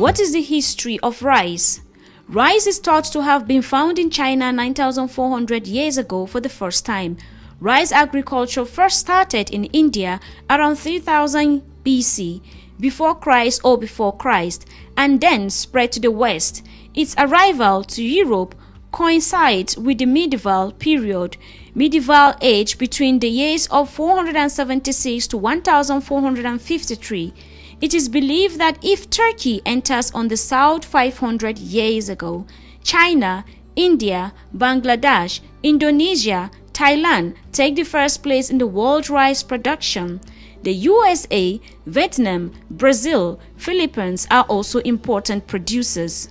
What is the history of rice? Rice is thought to have been found in China 9,400 years ago for the first time. Rice agriculture first started in India around 3000 BC, before Christ, and then spread to the West. Its arrival to Europe coincides with the medieval period, medieval age between the years of 476 to 1453. It is believed that if Turkey enters on the south 500 years ago, China, India, Bangladesh, Indonesia, Thailand take the first place in the world rice production. The USA, Vietnam, Brazil, Philippines are also important producers.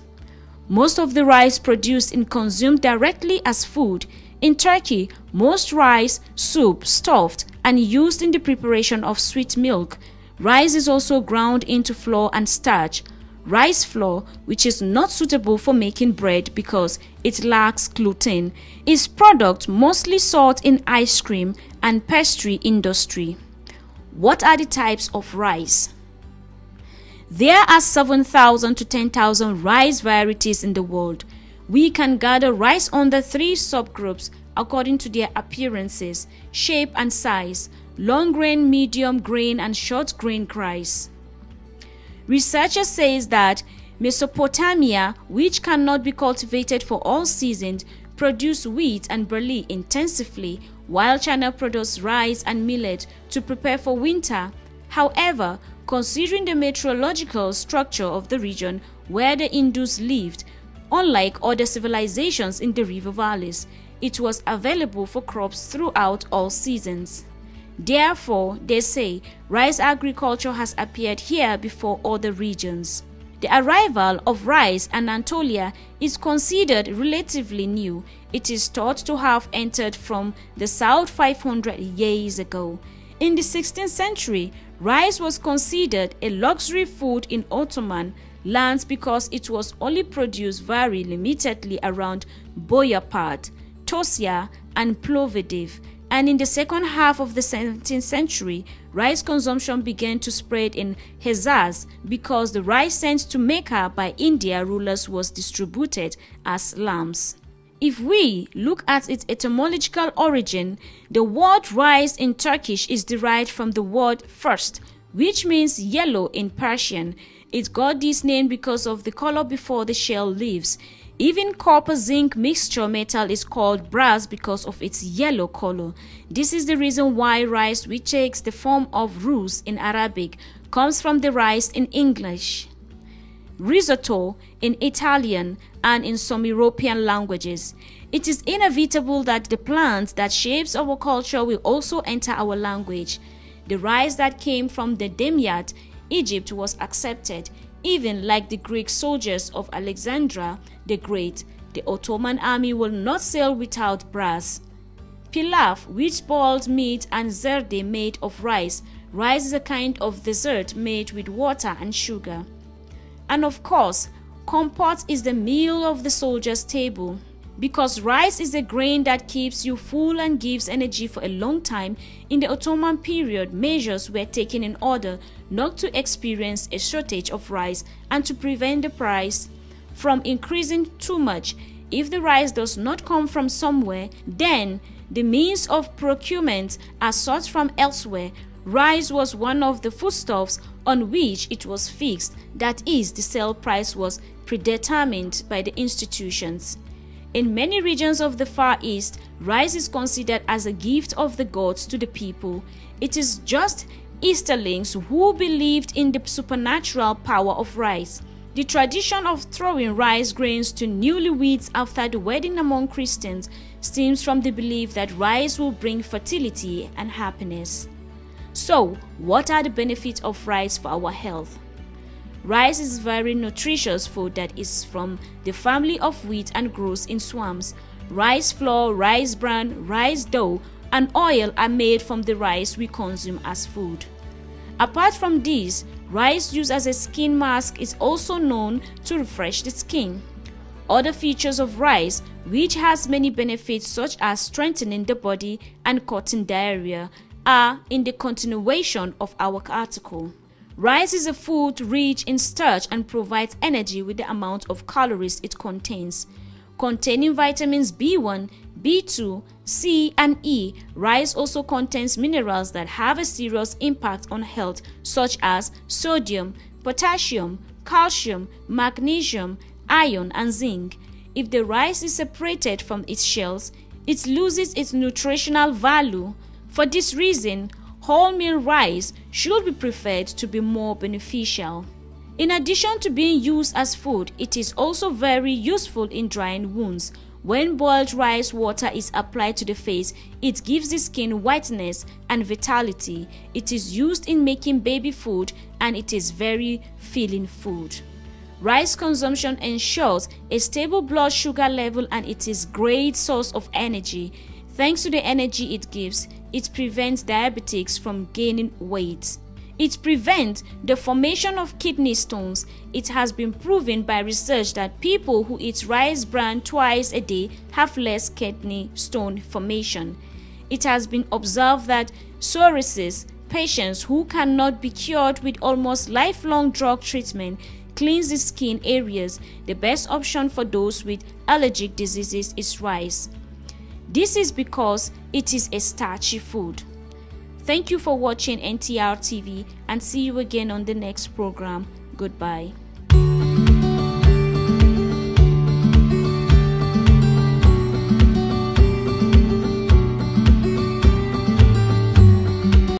Most of the rice produced is consumed directly as food. In Turkey, most rice, soup, stuffed, and used in the preparation of sweet milk. Rice is also ground into flour and starch. Rice flour, which is not suitable for making bread because it lacks gluten, is product mostly sold in ice cream and pastry industry. What are the types of rice? There are 7,000 to 10,000 rice varieties in the world. We can gather rice under three subgroups according to their appearances, shape and size: long grain, medium grain, and short grain rice. Researchers say that Mesopotamia, which cannot be cultivated for all seasons, produced wheat and barley intensively, while China produced rice and millet to prepare for winter. However, considering the meteorological structure of the region where the Indus lived, unlike other civilizations in the river valleys, it was available for crops throughout all seasons. Therefore, they say rice agriculture has appeared here before other regions. The arrival of rice in Anatolia is considered relatively new. It is thought to have entered from the south 500 years ago. In the 16th century, rice was considered a luxury food in Ottoman lands because it was only produced very limitedly around Boyapart, Tosia, and Plovdiv. And in the second half of the 17th century, rice consumption began to spread in Hejaz because the rice sent to Mecca by India rulers was distributed as lambs. If we look at its etymological origin, the word rice in Turkish is derived from the word first, which means yellow in Persian. It got this name because of the color before the shell leaves. Even copper-zinc mixture metal is called brass because of its yellow color. This is the reason why rice, which takes the form of rus in Arabic, comes from the rice in English, risotto in Italian, and in some European languages. It is inevitable that the plant that shapes our culture will also enter our language. The rice that came from the Demyat, Egypt, was accepted. Even like the Greek soldiers of Alexander the Great, the Ottoman army will not sail without brass. Pilaf, which boiled meat, and zerde made of rice. Rice is a kind of dessert made with water and sugar. And of course, compote is the meal of the soldier's table. Because rice is a grain that keeps you full and gives energy for a long time, in the Ottoman period, measures were taken in order not to experience a shortage of rice and to prevent the price from increasing too much. If the rice does not come from somewhere, then the means of procurement are sought from elsewhere. Rice was one of the foodstuffs on which it was fixed, that is, the sale price was predetermined by the institutions. In many regions of the Far East, rice is considered as a gift of the gods to the people. It is just Easterlings who believed in the supernatural power of rice. The tradition of throwing rice grains to newlyweds after the wedding among Christians stems from the belief that rice will bring fertility and happiness. So, what are the benefits of rice for our health? Rice is very nutritious food that is from the family of wheat and grows in swamps. Rice flour, rice bran, rice dough, and oil are made from the rice we consume as food. Apart from these, rice used as a skin mask is also known to refresh the skin. Other features of rice, which has many benefits such as strengthening the body and cutting diarrhea, are in the continuation of our article. Rice is a food rich in starch and provides energy with the amount of calories it contains. Containing vitamins B1, B2, C, and E, rice also contains minerals that have a serious impact on health, such as sodium, potassium, calcium, magnesium, iron, and zinc. If the rice is separated from its shells, it loses its nutritional value. For this reason, wholemeal rice should be preferred to be more beneficial. In addition to being used as food, it is also very useful in drying wounds. When boiled rice water is applied to the face, it gives the skin whiteness and vitality. It is used in making baby food and it is very filling food. Rice consumption ensures a stable blood sugar level and it is a great source of energy. Thanks to the energy it gives, it prevents diabetics from gaining weight. It prevents the formation of kidney stones. It has been proven by research that people who eat rice bran twice a day have less kidney stone formation. It has been observed that psoriasis patients who cannot be cured with almost lifelong drug treatment cleanse the skin areas. The best option for those with allergic diseases is rice. This is because it is a starchy food. Thank you for watching NTR TV and see you again on the next program. Goodbye.